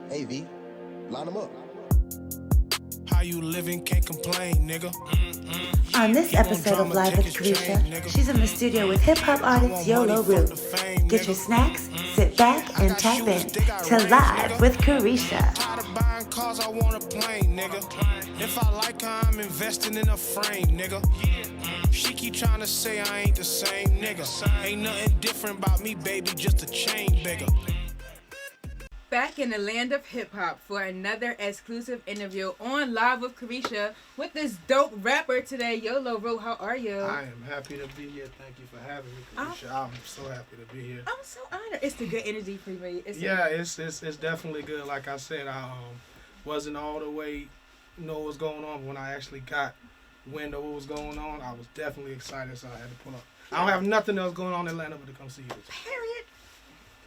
Hey, V, line them up. How you living, can't complain, nigga. On this episode of Live with Carisha, she's in the studio with hip-hop artist Yolo Ru. Get your snacks, sit back, and tap in to Live with Carisha. Tired of buying cars, I want a plane, nigga. If I like her, I'm investing in a frame, nigga. She keep trying to say I ain't the same nigga. Ain't nothing different about me, baby, just a chain bigger. Back in the land of hip-hop for another exclusive interview on Live with Carisha with this dope rapper today, Yolo Ru. How are you? I am happy to be here. Thank you for having me, Carisha. I'm so happy to be here. I'm so honored. It's the good energy for me. It's definitely good. Like I said, I wasn't all the way know what was going on, but when I actually got wind of what was going on, I was definitely excited, so I had to pull up. I don't have nothing else going on in Atlanta but to come see you. Period.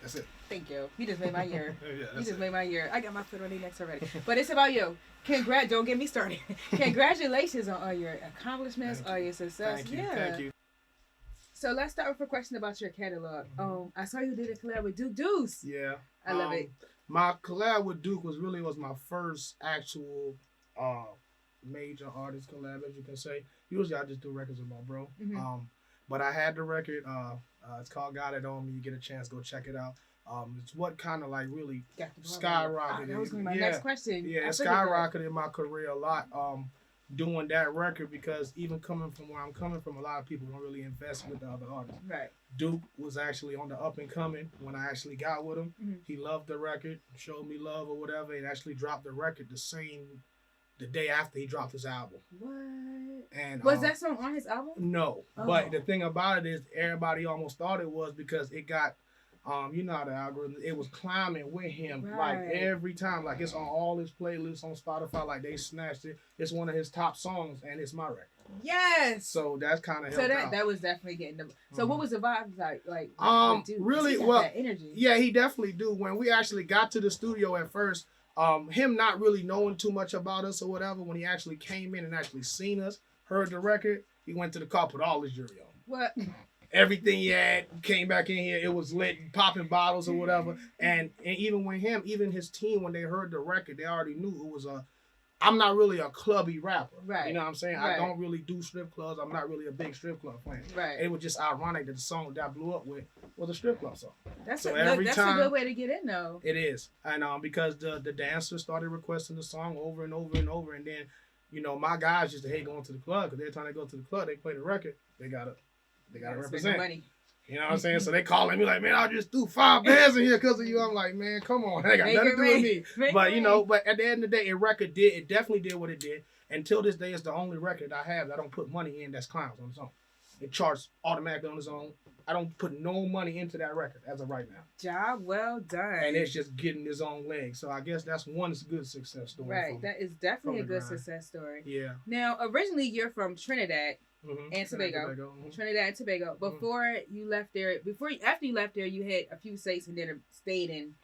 That's it. Thank you. You just made my year. You just made my year. I got my foot on the next already. But it's about you. Don't get me started. Congratulations on all your accomplishments, all your success. Thank you. So let's start with a question about your catalog. I saw you did a collab with Duke Deuce. Yeah. I love it. My collab with Duke was my first actual major artist collab, as you can say. Usually I just do records with my bro. Mm-hmm. But I had the record. It's called Got It On Me. You get a chance, go check it out. It's what kind of like really skyrocketed. That was gonna be my next question. Yeah, it skyrocketed my career a lot. Doing that record, because even coming from where I'm coming from, a lot of people don't really invest with the other artists. Right. Duke was actually on the up and coming when I actually got with him. Mm-hmm. He loved the record, showed me love or whatever, and actually dropped the record the day after he dropped his album. What? And was that song on his album? No. Oh. But the thing about it is everybody almost thought it was, because it got you know how the algorithm, it was climbing with him like every time. Like it's on all his playlists on Spotify, like they snatched it. It's one of his top songs and it's my record. Yes. So that's kind of helped out. That was definitely getting them. So what was the vibe like? Really well. That energy. Yeah, he definitely do. When we actually got to the studio at first, him not really knowing too much about us or whatever, when he actually came in and actually seen us, heard the record, he went to the car, put all his jewelry on. What? Everything he had came back in here. It was lit, popping bottles or whatever. And even when even his team, when they heard the record, they already knew it was I'm not really a clubby rapper. Right. You know what I'm saying? Right. I don't really do strip clubs. I'm not really a big strip club fan. Right. It was just ironic that the song that I blew up with was a strip club song. That's a good way to get in, though. It is. And because the dancers started requesting the song over and over and over. And then, my guys used to hate going to the club, because every time they go to the club, they play the record. They gotta represent. Money. You know what I'm saying? So they calling me like, man, I just threw 5 bands in here because of you. I'm like, man, come on. They got nothing to do with me. But at the end of the day, it definitely did what it did. Until this day, it's the only record I have that I don't put money in that's Clowns on its own. It charts automatically on its own. I don't put no money into that record as of right now. Job well done. And it's just getting its own legs. So I guess that's one good success story. Right. That is definitely a good success story. Yeah. Now, originally you're from Trinidad. Mm-hmm. And Tobago. Mm-hmm. Trinidad and Tobago. After you left there, you had a few states and then stayed in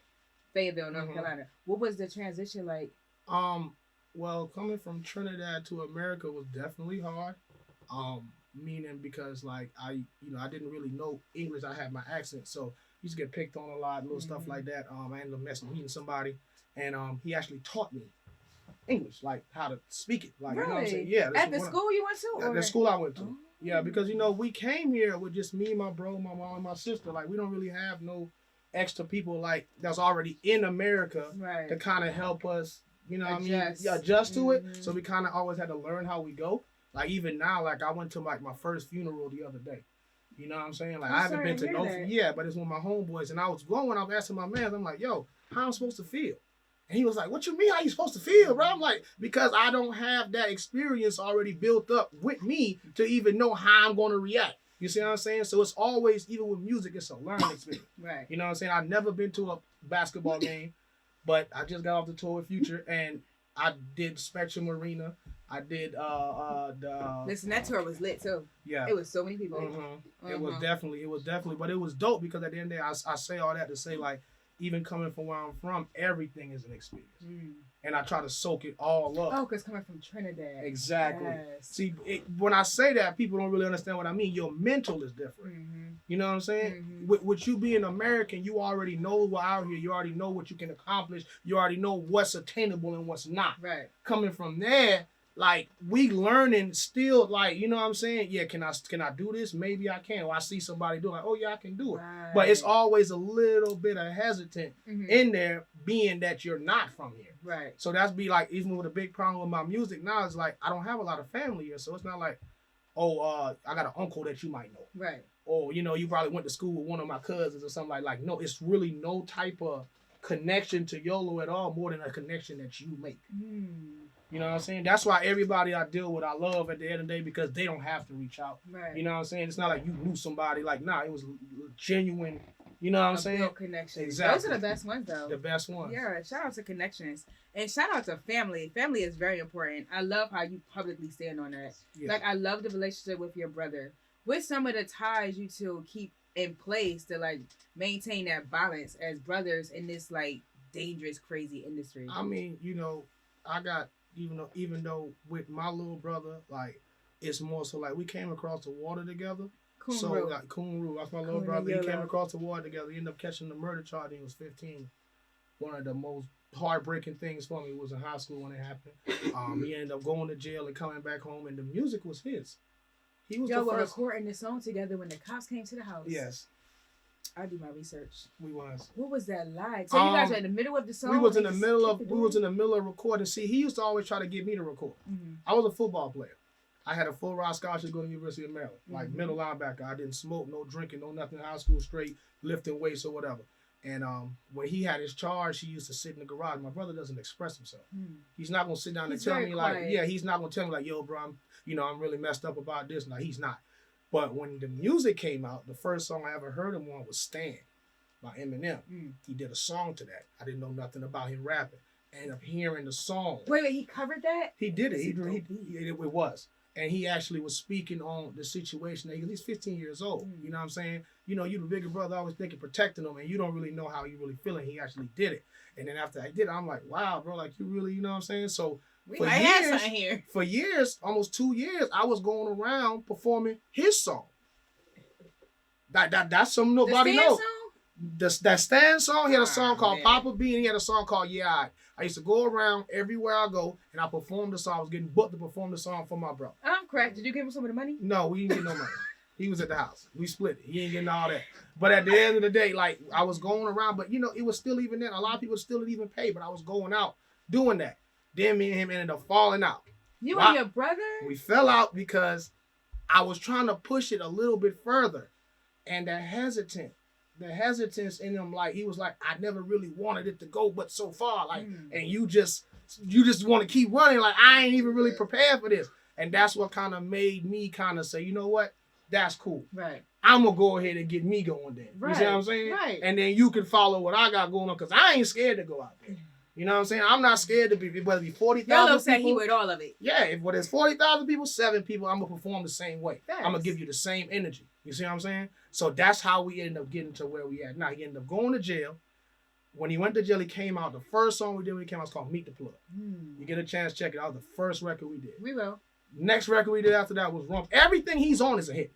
Fayetteville, North Carolina. What was the transition like? Well, coming from Trinidad to America was definitely hard. Meaning because like I didn't really know English. I had my accent, so used to get picked on a lot, little stuff like that. I ended up meeting somebody, and he actually taught me English, like how to speak it. Like, really? You know what I'm saying? Yeah. At the school you went to? At the school I went to. Oh. Yeah, because we came here with just me, my bro, my mom, and my sister. Like, we don't really have no extra people like that's already in America to kind of help us, adjust to it. So we kind of always had to learn how we go. Like, even now, like, I went to like my first funeral the other day. You know what I'm saying? Like, I haven't been to no, but it's one of my homeboys, and I was asking my man, I'm like, yo, how I'm supposed to feel? And he was like, what you mean, how you supposed to feel, bro? I'm like, because I don't have that experience already built up with me to even know how I'm going to react. You see what I'm saying? So it's always, even with music, it's a learning experience. Right. You know what I'm saying? I've never been to a basketball game, but I just got off the tour with Future, and I did Spectrum Arena. I did Listen, that tour was lit too. Yeah. It was so many people. Mm-hmm. It was definitely, but it was dope, because at the end of the day, I say all that to say, like, even coming from where I'm from, everything is an experience. And I try to soak it all up. Oh, because coming from Trinidad. Exactly. Yes. See, when I say that, people don't really understand what I mean. Your mental is different. You know what I'm saying? With you being American, you already know what out here. You already know what you can accomplish. You already know what's attainable and what's not. Right. Coming from there, like, we learning still, like, you know what I'm saying? Yeah, can I do this? Maybe I can. Or I see somebody do it, like, oh yeah, I can do it. Right. But it's always a little bit of hesitant in there, being that you're not from here. Right. So that's be like, even with a big problem with my music now, it's like, I don't have a lot of family here. So it's not like, I got an uncle that you might know. Right. Or, you know, you probably went to school with one of my cousins or something like, no, it's really no type of connection to YOLO at all, more than a connection that you make. You know what I'm saying? That's why everybody I deal with, I love at the end of the day, because they don't have to reach out. Right. You know what I'm saying? It's not like you knew somebody. Like, nah, it was genuine. You know what I'm saying? Real connections. Exactly. Those are the best ones, though. The best ones. Yeah, shout out to connections. And shout out to family. Family is very important. I love how you publicly stand on that. Yeah. Like, I love the relationship with your brother. What's some of the ties you two keep in place to, like, maintain that balance as brothers in this, like, dangerous, crazy industry? I mean, you know, I got, even though with my little brother, like, it's more so like we came across the water together. KOON RU. Like, KOON RU, that's my little brother. He came across the water together. He ended up catching the murder charge when he was 15. One of the most heartbreaking things for me was in high school when it happened. He ended up going to jail and coming back home, and the music was his. He was Y'all the were first. recording the song together when the cops came to the house. Yes. I do my research. We was. What was that like? So you guys were in the middle of the song? We was in the middle of recording. See, he used to always try to get me to record. I was a football player. I had a full ride scholarship to go to the University of Maryland. Like, middle linebacker. I didn't smoke, no drinking, no nothing. High school straight, lifting weights or whatever. And when he had his charge, he used to sit in the garage. My brother doesn't express himself. He's not gonna sit down and tell me he's not gonna tell me like, yo, bro, I'm really messed up about this. No, he's not. But when the music came out, the first song I ever heard him on was Stan by Eminem. He did a song to that. I didn't know nothing about him rapping. I ended up hearing the song. Wait, he covered that? He did it. It was. And he actually was speaking on the situation. He's 15 years old. You know what I'm saying? You know, you the bigger brother, always thinking protecting him, and you don't really know how you really feeling. He actually did it. And then after I did it, I'm like, wow, bro, like, you really, you know what I'm saying? So for years, almost 2 years, I was going around performing his song. That's something nobody knows. That Stan song, he had a song called Papa B, and he had a song called Yeah, I used to go around everywhere I go, and I performed the song. I was getting booked to perform the song for my bro. I'm correct. Did you give him some of the money? No, we didn't get no money. He was at the house. We split it. He ain't getting all that. But at the end of the day, like, I was going around, but, you know, it was still even then. A lot of people still didn't even pay, but I was going out doing that. Then me and him ended up falling out. You and your brother? We fell out because I was trying to push it a little bit further. And the hesitance in him, like, he was like, I never really wanted it to go but so far. Like, and you just want to keep running. Like, I ain't even really prepared for this. And that's what kind of made me kind of say, you know what? That's cool. Right. I'm going to go ahead and get me going then. Right. You see what I'm saying? Right. And then you can follow what I got going on, because I ain't scared to go out there. You know what I'm saying? I'm not scared to be, whether it be 40,000 people. Yolo said he with all of it. Yeah, if there's 40,000 people, 7 people, I'm going to perform the same way. Thanks. I'm going to give you the same energy. You see what I'm saying? So that's how we ended up getting to where we at. Now, he ended up going to jail. When he went to jail, he came out. The first song we did when he came out was called Meet the Plug. You get a chance, check it out. The first record we did. We will. Next record we did after that was Rump. Everything he's on is a hit.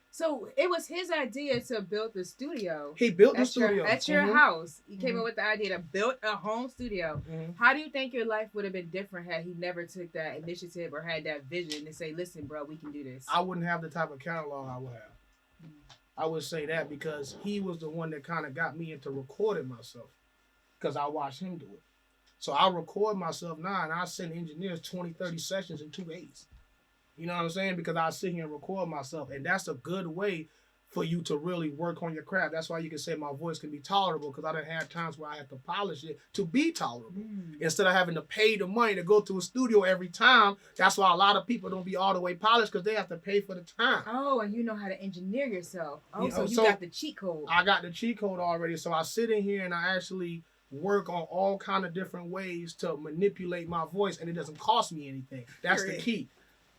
So it was his idea to build the studio. He built the studio. At your house. He came up with the idea to build a home studio. How do you think your life would have been different had he never took that initiative or had that vision to say, listen, bro, we can do this? I wouldn't have the type of catalog I would have. I would say that because he was the one that kind of got me into recording myself, because I watched him do it. So I record myself now, and I send engineers 20, 30 sessions in 2 days. You know what I'm saying? Because I sit here and record myself, and that's a good way for you to really work on your craft. That's why you can say my voice can be tolerable, because I done had times where I had to polish it to be tolerable. Instead of having to pay the money to go to a studio every time. That's why a lot of people don't be all the way polished, because they have to pay for the time. Oh, and you know how to engineer yourself. Oh, so you got the cheat code. I got the cheat code already. So I sit in here and I actually work on all kind of different ways to manipulate my voice, and it doesn't cost me anything. That's the key.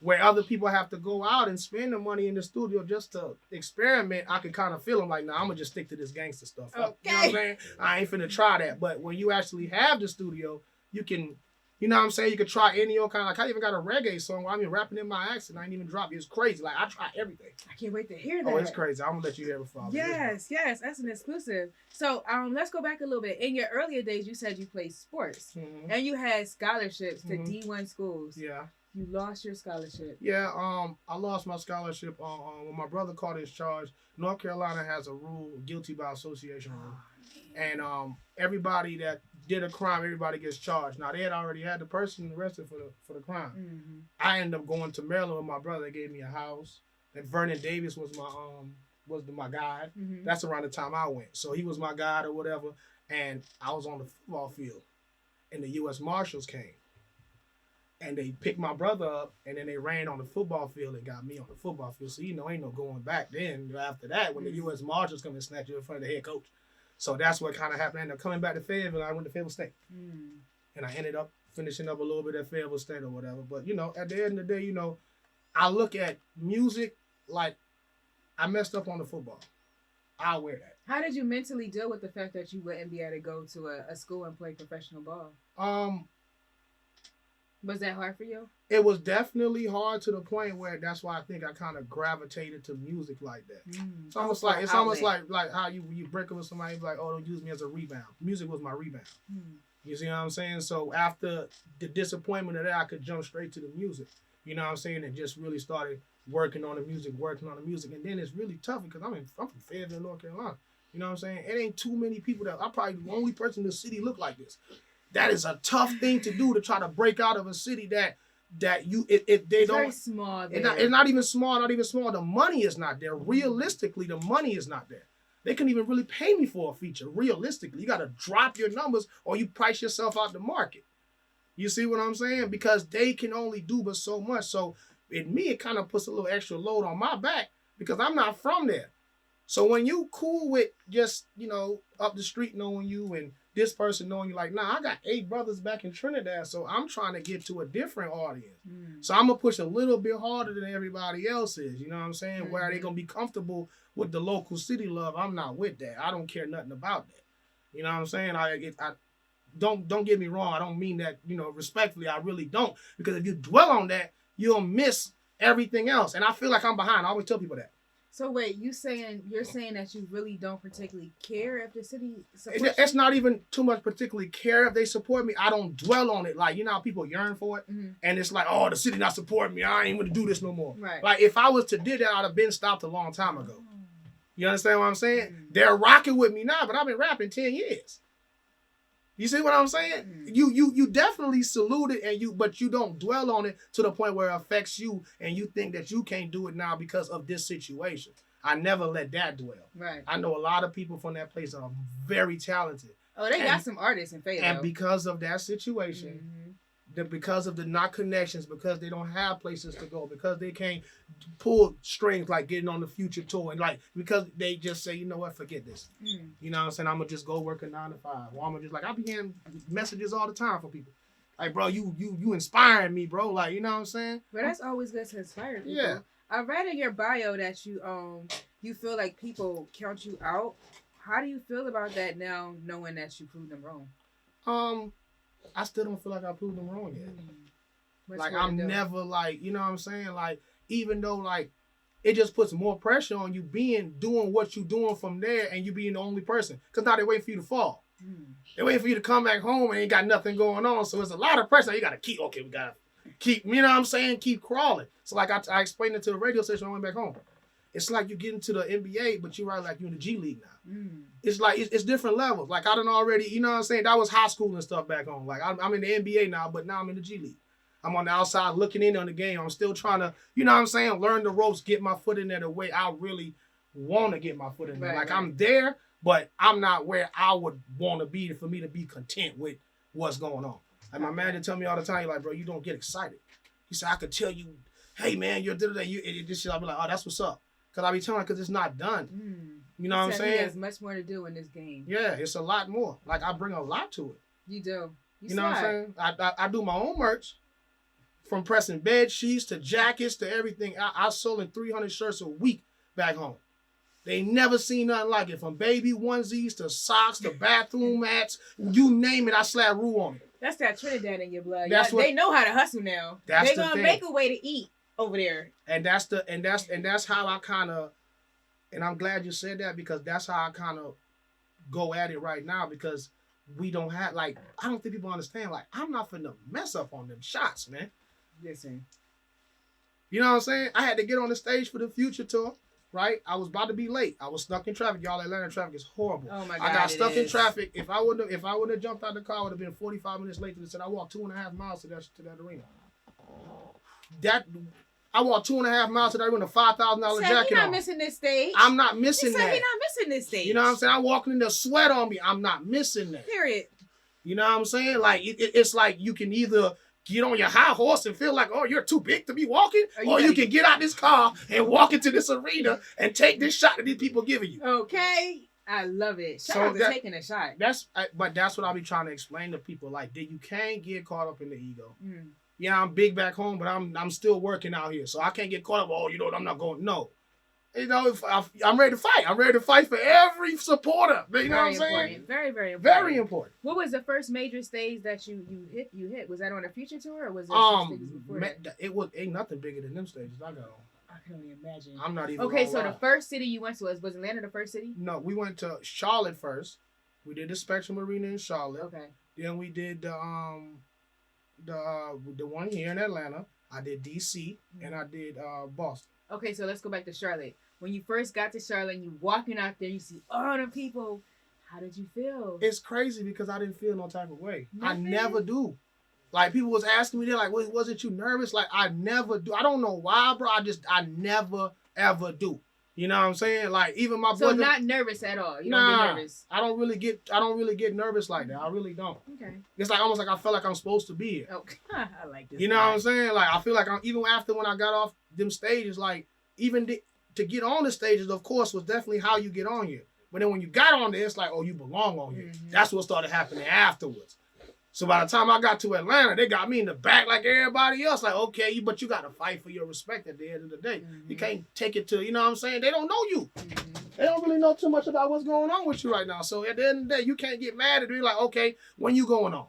where other people have to go out and spend the money in the studio just to experiment, I can kind of feel them like, nah, I'm gonna just stick to this gangster stuff. Okay. You know what I'm saying? I ain't finna try that. But when you actually have the studio, you can, you know what I'm saying? You can try any old kind of, like I even got a reggae song where I'm rapping in my accent. I ain't even dropped. It's crazy. Like I try everything. I can't wait to hear that. Oh, it's crazy. I'm gonna let you hear it before. Yes, that's an exclusive. So let's go back a little bit. In your earlier days, you said you played sports and you had scholarships to D1 schools. Yeah. You lost your scholarship. Yeah, I lost my scholarship when my brother caught his charge. North Carolina has a rule, guilty by association rule. And everybody that did a crime, everybody gets charged. Now, they had already had the person arrested for the crime. Mm-hmm. I ended up going to Maryland with my brother. They gave me a house. And Vernon Davis was my guide. Mm-hmm. That's around the time I went. So he was my guide or whatever. And I was on the football field. And the U.S. Marshals came. And they picked my brother up, and then they ran on the football field and got me on the football field. So, ain't no going back then. After that, when the U.S. Marshals come and snatch you in front of the head coach. So that's what kind of happened. I ended up coming back to Fayetteville. I went to Fayetteville State. And I ended up finishing up a little bit at Fayetteville State or whatever. But, at the end of the day, I look at music like I messed up on the football. I'll wear that. How did you mentally deal with the fact that you wouldn't be able to go to a school and play professional ball? Was that hard for you? It was definitely hard to the point where that's why I think I kind of gravitated to music like that. It's almost like how you break up with somebody like, oh, don't use me as a rebound. Music was my rebound. You see what I'm saying? So after the disappointment of that, I could jump straight to the music. You know what I'm saying? And just really started working on the music. And then it's really tough because I'm from Fayetteville, North Carolina. You know what I'm saying? It ain't too many people I'm probably the only person in the city look like this. That is a tough thing to do, to try to break out of a city it's very small. It's not even small. The money is not there. Realistically, the money is not there. They couldn't even really pay me for a feature. Realistically, you got to drop your numbers or you price yourself out the market. You see what I'm saying? Because they can only do but so much. So in me, it kind of puts a little extra load on my back because I'm not from there. So when you cool with just, up the street knowing you and this person knowing you, like, nah, I got 8 brothers back in Trinidad, so I'm trying to get to a different audience. So I'm going to push a little bit harder than everybody else is, you know what I'm saying? Where are they going to be comfortable with the local city love? I'm not with that. I don't care nothing about that. You know what I'm saying? I don't get me wrong. I don't mean that, respectfully. I really don't. Because if you dwell on that, you'll miss everything else. And I feel like I'm behind. I always tell people that. So wait, you're saying that you really don't particularly care if the city supports you? It's not even too much particularly care if they support me. I don't dwell on it. Like, how people yearn for it? And it's like, oh, the city not supporting me. I ain't going to do this no more. Right. Like, if I was to do that, I'd have been stopped a long time ago. You understand what I'm saying? They're rocking with me now, but I've been rapping 10 years. You see what I'm saying? You definitely salute it, but you don't dwell on it to the point where it affects you and you think that you can't do it now because of this situation. I never let that dwell. Right. I know a lot of people from that place are very talented. Oh, they got some artists in Fayetteville. And because of that situation, because of the not connections, because they don't have places to go, because they can't pull strings like getting on the Future tour, and because they just say, you know what, forget this. You know what I'm saying? I'm gonna just go work a 9 to 5. Or I'm gonna just I'll be getting messages all the time from people. Like, bro, you inspiring me, bro. Like, you know what I'm saying? But that's always good to inspire people. Yeah. I read in your bio that you feel like people count you out. How do you feel about that now, knowing that you proved them wrong? I still don't feel like I proved them wrong yet. I'm never you know what I'm saying? Even though it just puts more pressure on you doing what you're doing from there and you being the only person. Because now they're waiting for you to fall. They're waiting for you to come back home and ain't got nothing going on. So it's a lot of pressure. You got to we got to keep, you know what I'm saying? Keep crawling. So I explained it to the radio station when I went back home. It's like you get into the NBA, but you're you in the G League now. It's it's different levels. I done already, you know what I'm saying? That was high school and stuff back home. I'm in the NBA now, but now I'm in the G League. I'm on the outside looking in on the game. I'm still trying to, you know what I'm saying, learn the ropes, get my foot in there the way I really want to get my foot in there. Right. I'm there, but I'm not where I would want to be for me to be content with what's going on. My manager tell me all the time, bro, you don't get excited. He said, I could tell you, hey, man, you're this shit. I'll be like, oh, that's what's up. Because I be telling her, because it's not done. You know what I'm saying? He has much more to do in this game. Yeah, it's a lot more. I bring a lot to it. You do. You know what I'm saying? I do my own merch. from pressing bed sheets to jackets to everything. I sold 300 shirts a week back home. They never seen nothing like it. From baby onesies to socks to bathroom mats. You name it, I slap Ru on it. That's that Trinidad in your blood. They know how to hustle now. They're gonna make a way to eat over there. And that's how I kind of, and I'm glad you said that, because that's how I kind of go at it right now, because we don't have, like, I don't think people understand, like, I'm not finna mess up on them shots, man. Listen. You know what I'm saying? I had to get on the stage for the Future tour, right? I was about to be late. I was stuck in traffic. Y'all, Atlanta traffic is horrible. Oh my God, I got stuck in traffic. If I wouldn't have jumped out the car, I would have been 45 minutes late to the set. I walked 2.5 miles to that arena. I walked 2.5 miles to that arena, $5,000 jacket You're not on. missing this stage. I'm not missing that. You're not missing this stage. You know what I'm saying? I'm walking in the sweat on me. I'm not missing that. Period. You know what I'm saying? Like, it's like you can either get on your high horse and feel like, oh, you're too big to be walking, or you can get out this car and walk into this arena and take this shot that these people giving you. Okay. I love it. Shout out to taking a shot. But that's what I be trying to explain to people. Like, you can't get caught up in the ego. Mm. Yeah, I'm big back home, but I'm still working out here. So I can't get caught up, oh, you know what, I'm not going. No. You know, I'm ready to fight. I'm ready to fight for every supporter. You know what I'm saying? Very, very important. Very important. What was the first major stage that you hit? Was that on a Future tour, or was there some stages before that? Ain't nothing bigger than them stages I got on. I can only imagine. I'm not even. Okay, so the first city you went to was Atlanta the first city? No, we went to Charlotte first. We did the Spectrum Arena in Charlotte. Okay. Then we did the one here in Atlanta. I did DC and I did Boston. Okay, so let's go back to Charlotte. When you first got to Charlotte and you walking out there, you see all the people. How did you feel? It's crazy because I didn't feel no type of way. Nothing? I never do. Like, people was asking me, they're like, wasn't you nervous? Like, I never do. I don't know why, bro. I never, ever do. You know what I'm saying? Like, even my So not nervous at all. You don't get nervous. I don't really get nervous like that. I really don't. Okay. It's like almost like I felt like I'm supposed to be here. Okay. I like this. You know what I'm saying? Like, I feel like even after when I got off them stages, like, even to get on the stages, of course, was definitely how you get on here. But then when you got on there, it's like, oh, you belong on here. Mm-hmm. That's what started happening afterwards. So by the time I got to Atlanta, they got me in the back like everybody else. Like, okay, but you got to fight for your respect at the end of the day. Mm-hmm. You can't take it to, you know what I'm saying? They don't know you. Mm-hmm. They don't really know too much about what's going on with you right now. So at the end of the day, you can't get mad at me like, okay, when you going on?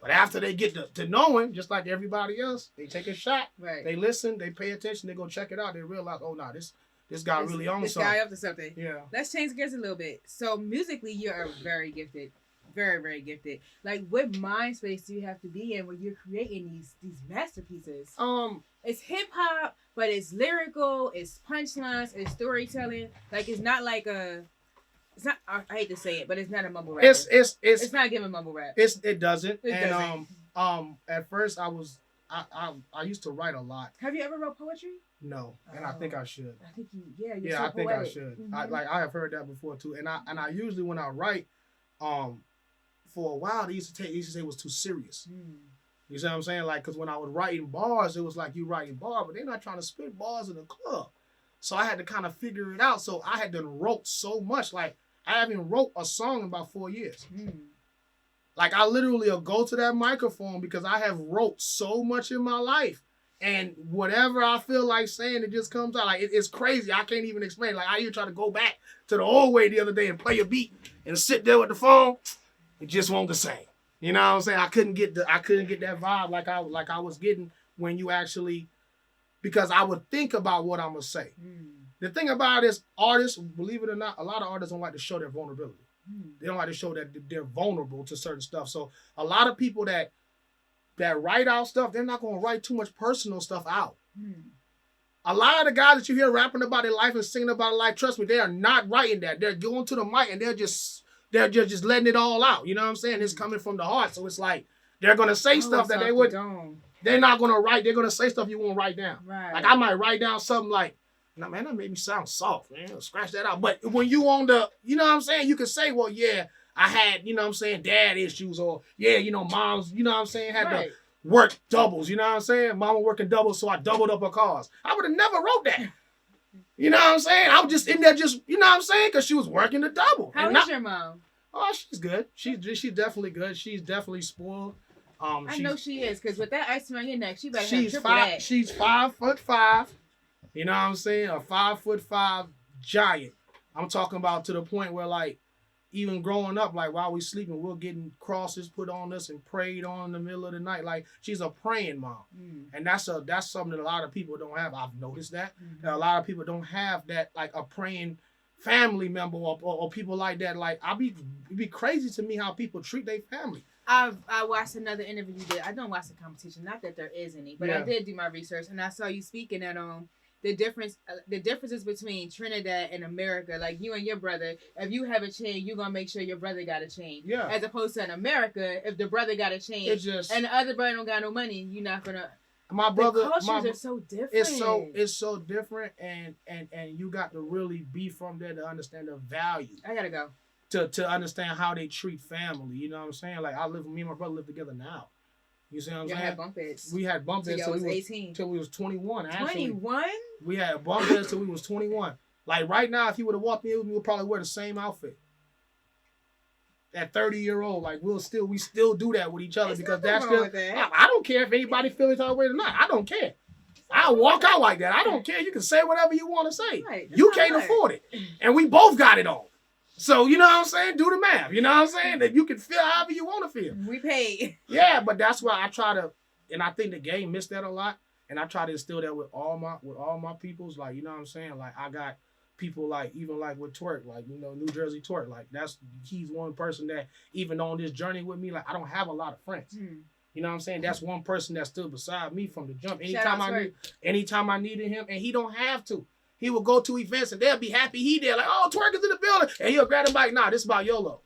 But after they get to knowing, just like everybody else, they take a shot. Right. They listen, they pay attention, they go check it out. They realize, oh, nah, this guy really on something. This guy up to something. Yeah. Let's change gears a little bit. So musically, you are very gifted. Very, very gifted. Like, what mind space do you have to be in when you're creating these masterpieces? It's hip hop, but it's lyrical, it's punchlines, it's storytelling. Like, it's not like it's not. I hate to say it, but it's not a mumble rap. It's not giving mumble rap. It doesn't. It doesn't. At first I used to write a lot. Have you ever wrote poetry? No, and I think I should. I think you're yeah, so I think poetic. I should. Mm-hmm. I have heard that before too, and I usually when I write, for a while they used to say it was too serious. Mm. You see what I'm saying? Like, because when I was writing bars, it was like you writing bars, but they're not trying to spit bars in the club. So I had to kind of figure it out. So I had done wrote so much. Like, I haven't wrote a song in about 4 years. Mm. Like, I literally will go to that microphone because I have wrote so much in my life. And whatever I feel like saying, it just comes out. Like, it's crazy. I can't even explain. Like, I even try to go back to the old way the other day and play a beat and sit there with the phone. It just won't the same. You know what I'm saying? I couldn't get that vibe like I was getting when you actually, because I would think about what I'm gonna say. Mm. The thing about it is, artists, believe it or not, a lot of artists don't like to show their vulnerability. Mm. They don't like to show that they're vulnerable to certain stuff. So a lot of people that write out stuff, they're not gonna write too much personal stuff out. Mm. A lot of the guys that you hear rapping about their life and singing about their life, trust me, they are not writing that. They're going to the mic and they're just letting it all out. You know what I'm saying? It's coming from the heart. So it's like they're going to say stuff that they're not going to write. They're going to say stuff you won't write down. Right. Like, I might write down something like, nah, man, that made me sound soft, man. Scratch that out. But when you on the, you know what I'm saying? You can say, well, yeah, I had, you know what I'm saying, dad issues, or, yeah, you know, moms, you know what I'm saying, had to work doubles. You know what I'm saying? Mama working doubles, so I doubled up her cars. I would have never wrote that. You know what I'm saying? I was just in there just, you know what I'm saying? Because she was working the double. How is your mom? Oh, she's good. She's definitely good. She's definitely spoiled. I know she is, because with that ice around your neck, she better have triple that. She's 5'5". You know what I'm saying? A 5'5" giant. I'm talking about to the point where, like, even growing up, like, while we sleeping, we're getting crosses put on us and prayed on in the middle of the night. Like, she's a praying mom. And that's something that a lot of people don't have. I've noticed that. A lot of people don't have that, like, a praying family member or people like that. Like, it'd be crazy to me how people treat their family. I watched another interview you did. I don't watch the competition. Not that there is any, but I did do my research, and I saw you speaking at the differences between Trinidad and America. Like, you and your brother, if you have a chain, you're gonna make sure your brother got a chain. Yeah. As opposed to in America, if the brother got a chain and the other brother don't got no money, you're not gonna. My brother, the cultures are so different. It's so different, and you got to really be from there to understand the value. I gotta go. To understand how they treat family. You know what I'm saying? Like, me and my brother live together now. You see what I'm saying? Had bump heads. We had bump heads till we was 18. Till we was 21. 21? We had bump heads till we was 21. Like, right now, if he would have walked in with me, we would probably wear the same outfit. At 30-year-old, like, we still do that with each other. Because that's just, I don't care if anybody feels that way or not. I don't care. I'll walk out like that. I don't care. You can say whatever you want to say. Right, you can't afford it. And we both got it on. So, you know what I'm saying? Do the math. You know what I'm saying? That you can feel however you want to feel. We paid. Yeah, but that's why I try to, and I think the game missed that a lot. And I try to instill that with all my peoples. Like, you know what I'm saying? Like, I got people like, even like with Twerk, like, you know, New Jersey Twerk. Like, he's one person that, even on this journey with me, like, I don't have a lot of friends. You know what I'm saying? That's one person that stood beside me from the jump. Anytime I needed him, and he don't have to. He will go to events and they'll be happy he there. Like, oh, Twerk is in the building. And he'll grab the mic. Nah, this is about Yolo.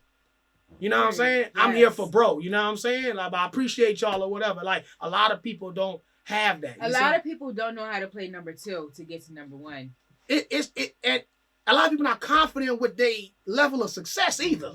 You know what I'm saying? Yes. I'm here for bro. You know what I'm saying? Like, I appreciate y'all or whatever. Like, a lot of people don't have that. A lot of people don't know how to play number 2 to get to number 1. And a lot of people not confident with their level of success either.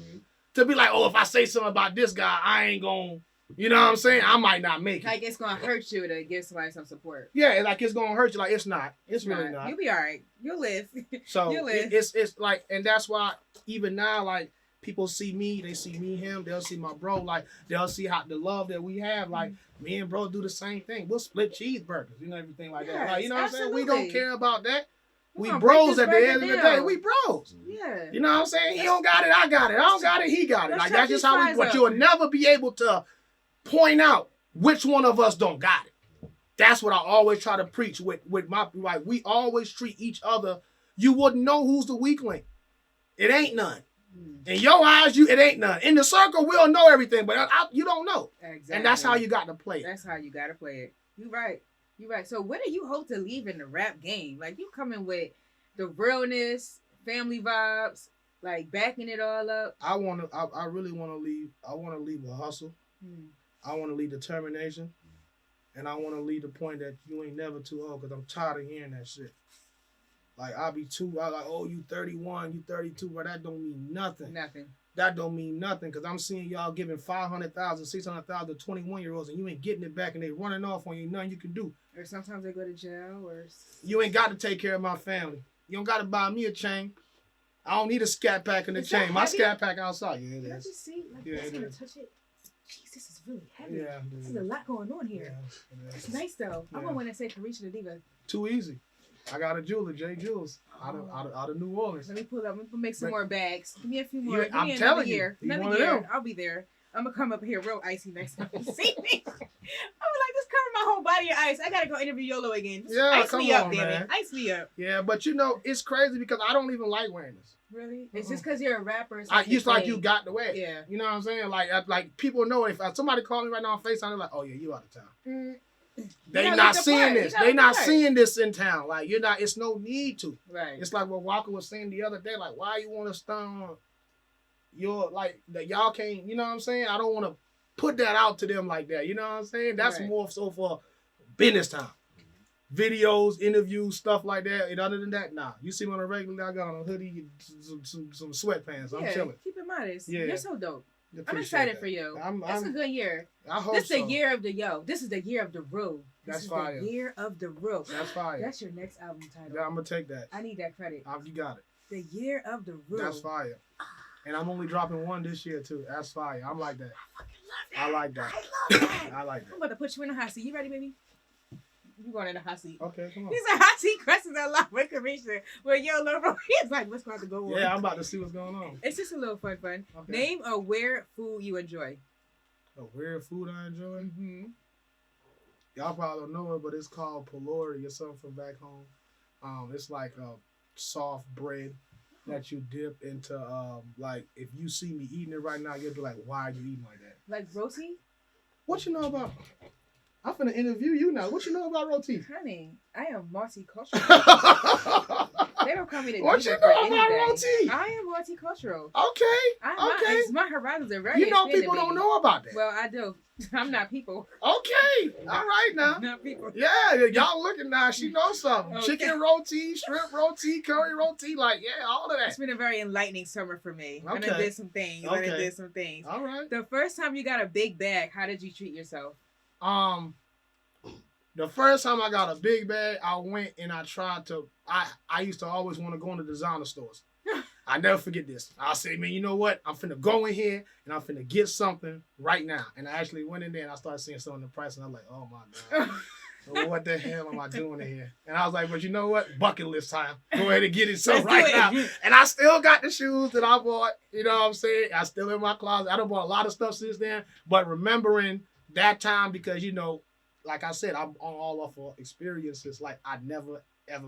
To be like, oh, if I say something about this guy, I ain't gonna. You know what I'm saying? I might not make it. Like, it's going to hurt you to give somebody some support. Yeah, like, it's going to hurt you. Like, it's not. It's really not. You'll be all right. You'll live. So, you'll live. It's like, and that's why even now, like, people see me, they see me, him, they'll see my bro, like, they'll see how the love that we have. Like, me and bro do the same thing. We'll split cheeseburgers, you know, everything like that. Like, you know what I'm saying? We don't care about that. We bros at the end of the day. We bros. Yeah. You know what I'm saying? He don't got it, I got it. I don't got it, he got it. Like, that's just how we, but you'll never be able to point out which one of us don't got it. That's what I always try to preach with my, like, we always treat each other. You wouldn't know who's the weak link. It ain't none. In your eyes, it ain't none. In the circle, we'll know everything, but you don't know. Exactly. And that's how you got to play it. That's how you got to play it. You're right. So what do you hope to leave in the rap game? Like, you coming with the realness, family vibes, like backing it all up. I really want to leave. I want to leave a hustle. I want to leave determination. And I want to leave the point that you ain't never too old, because I'm tired of hearing that shit. Like, I like, oh, you 31, you 32, but that don't mean nothing. Nothing. That don't mean nothing, because I'm seeing y'all giving $500,000, $600,000 to 21-year-olds, and you ain't getting it back, and they running off on you. Nothing you can do. Or sometimes they go to jail, or... You ain't got to take care of my family. You don't got to buy me a chain. I don't need a scat pack in the chain. My scat pack outside. Yeah, it is. Can I just see? Like, yeah, that's going to touch it. Jeez, this is really heavy. Yeah, this is a lot going on here. Yeah, it's nice, though. Yeah. I'm going to want to say Carisha the Diva. Too easy. I got a jeweler, J. Jules, out of New Orleans. Let me pull up. I'm gonna make some more bags. Give me a few more. I'm telling you. Another year. I'll be there. I'm gonna come up here real icy next time you see me. I'm like, just cover my whole body in ice. I gotta go interview Yolo again. Just ice me up, damn it. Ice me up. Yeah, but you know, it's crazy because I don't even like wearing this. Really? It's just because you're a rapper. It's like you got to wear it. Yeah. You know what I'm saying? Like people know if somebody call me right now on FaceTime, they're like, oh yeah, you out of town. They not seeing this. They not seeing this in town. Like, you're not. It's no need to. Right. It's like what Walker was saying the other day. Like, why you want to stun your, like, that y'all can't. You know what I'm saying? I don't want to put that out to them like that. You know what I'm saying? That's more so for business time, videos, interviews, stuff like that. And other than that, nah. You see me on a regular, I got on a hoodie, some sweatpants. I'm chilling. Keep it modest. Yeah. You're so dope. I'm excited for you. That's a good year. I hope this is the year of the This is the year of the Ru. That's fire. The year of the Ru. That's fire. That's your next album title. Yeah, I'm gonna take that. I need that credit. You got it. The year of the Ru. That's fire. And I'm only dropping one this year too. That's fire. I'm like that. I fucking I like that. I love that. I like I'm about to put you in the hot seat. You ready, baby? You going in the hot seat. Okay, come on. He said hot seat questions a lot with Carisha. With Yolo Ru. He's like, what's about to go on? Yeah, I'm about to see what's going on. It's just a little fun. Okay. Name a weird food you enjoy. A weird food I enjoy? Mm-hmm. Y'all probably don't know it, but it's called Pelori or something from back home. It's like a soft bread that you dip into, like, if you see me eating it right now, you'll be like, why are you eating like that? Like roti? What you know about... I'm finna interview you now. What you know about roti? Honey, I am multicultural. They don't call me the What diva you for know about anything. roti? I am multicultural. Okay. My horizons are very You know expanded, people don't baby. know about that. Well, I do. I'm not people. Okay. All right now. Not people. Yeah, y'all looking now. She knows something. Okay. Chicken roti, shrimp roti, curry roti, like, yeah, all of It's that. been a very enlightening summer for me. I Okay. done did some things. Okay. All right. The first time you got a big bag, how did you treat yourself? The first time I got a big bag, I went and I tried to, I used to always want to go into designer stores. I never forget this. I say, man, you know what? I'm finna go in here and I'm finna get something right now. And I actually went in there and I started seeing some of the price and I'm like, oh my God. So what the hell am I doing in here? And I was like, but you know what? Bucket list time. Go ahead and get it so Let's right do it. now. And I still got the shoes that I bought. You know what I'm saying? I still in my closet. I done bought a lot of stuff since then. But remembering that time, because, you know, like I said, I'm all off of experiences. Like, I never, ever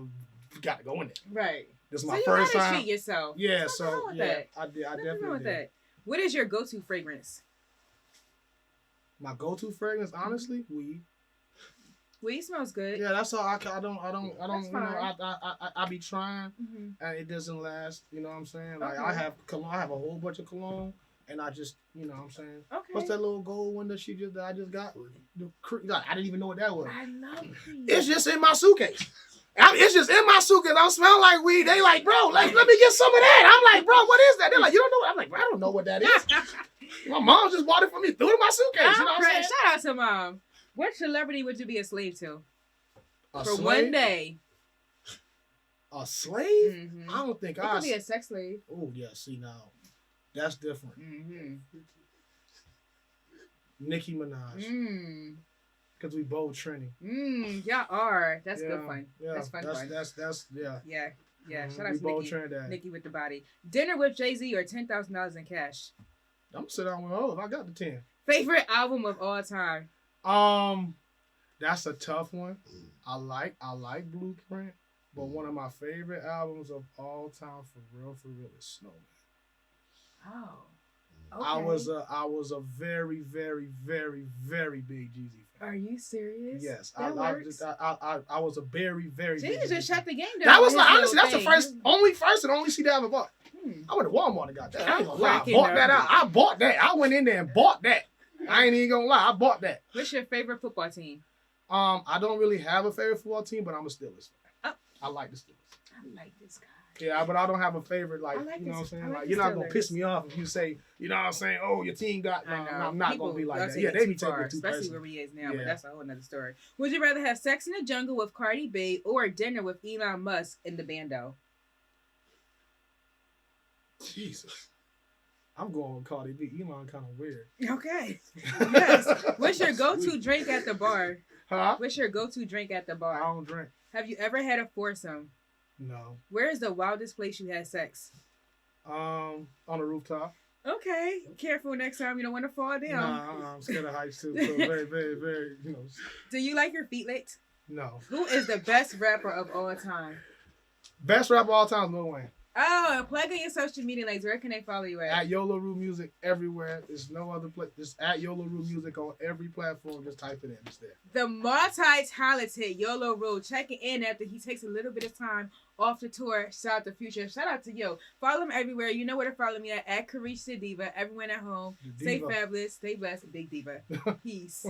got to go in there. Right. This is So my you first gotta time. treat yourself. Yeah, Nothing so, wrong with yeah, that. I Nothing wrong definitely with did. that. What is your go-to fragrance? My go-to fragrance, honestly, weed. Weed smells good. Yeah, that's all. I don't. That's You know, fine. I be trying, Mm-hmm. and it doesn't last. You know what I'm saying? Like, Okay. I have cologne. I have a whole bunch of cologne, and I just, you know what I'm saying? Okay. What's that little gold one that I just got? I didn't even know what that was. I love weed. It's just in my suitcase. It's just in my suitcase. I'm smelling like weed. They like, bro, let me get some of that. I'm like, bro, what is that? They're like, you don't know what? I'm like, bro, I don't know what that is. My mom just bought it for me, threw it in my suitcase. You know what I'm saying? Shout out to mom. What celebrity would you be a slave to? A For slave? one day. A slave? Mm-hmm. I don't think It could be a sex slave. Oh, yeah, see now. That's different. Mm-hmm. Nicki Minaj. Because we both Trini. Y'all are. That's good fun. Yeah, That's fun. That's yeah. Yeah. Yeah. Shout out We to both Nicki. Trinidad. Nicki with the body. Dinner with Jay-Z or $10,000 in cash? I'm gonna sit down with her if I got the 10. Favorite album of all time? That's a tough one. I like Blueprint, but one of my favorite albums of all time for real is Snowman. Oh. Okay. I was a very, very, very, very big Jeezy fan. Are you serious? Yes, That I was a very, very big Jesus just Jeezy shut fan. the game down. That was with like, his honestly, little that's the thing. first and only CD I ever bought. I went to Walmart and got that. I ain't gonna lie. I cracking bought up. that out. I bought that. I went in there and bought that. I ain't even gonna lie. I bought that. What's your favorite football team? I don't really have a favorite football team, but I'm a Steelers fan. Oh. I like the Steelers. I like this guy. Yeah, but I don't have a favorite. Like, I like you know what I'm this- saying? I like Like, the you're not gonna Steelers. piss me off if you say, you know what I'm saying? Oh, your team got. No, I know. I'm not People gonna be like love that. to Yeah, get they be too taking far, it too especially personal. where he is now. Yeah. But that's a whole nother story. Would you rather have sex in the jungle with Cardi B or dinner with Elon Musk in the bando? Jesus. I'm going with Cardi B. Elon kind of weird. Okay. Yes. What's your go-to drink at the bar? Huh? What's your go-to drink at the I bar? don't drink. Have you ever had a foursome? No. Where is the wildest place you had sex? On a rooftop. Okay. Careful next time. You don't want to fall down. Nah, I'm scared of heights too. So very, very, very, Do you like your feet licked? no. Who is the best rapper of all time? Best rapper of all time is Lil Wayne. Oh, and plug in your social media links. Where can they follow you at? At Yolo Ru Music everywhere. There's no other place. Just at Yolo Ru Music on every platform. Just type it in. It's there. The multi-talented Yolo Ru checking in after he takes a little bit of time off the tour. Shout out to Future. Shout out to Yo. Follow him everywhere. You know where to follow me at Carisha Diva. Everyone at home. The Stay Diva. fabulous. Stay blessed. Big Diva. Peace.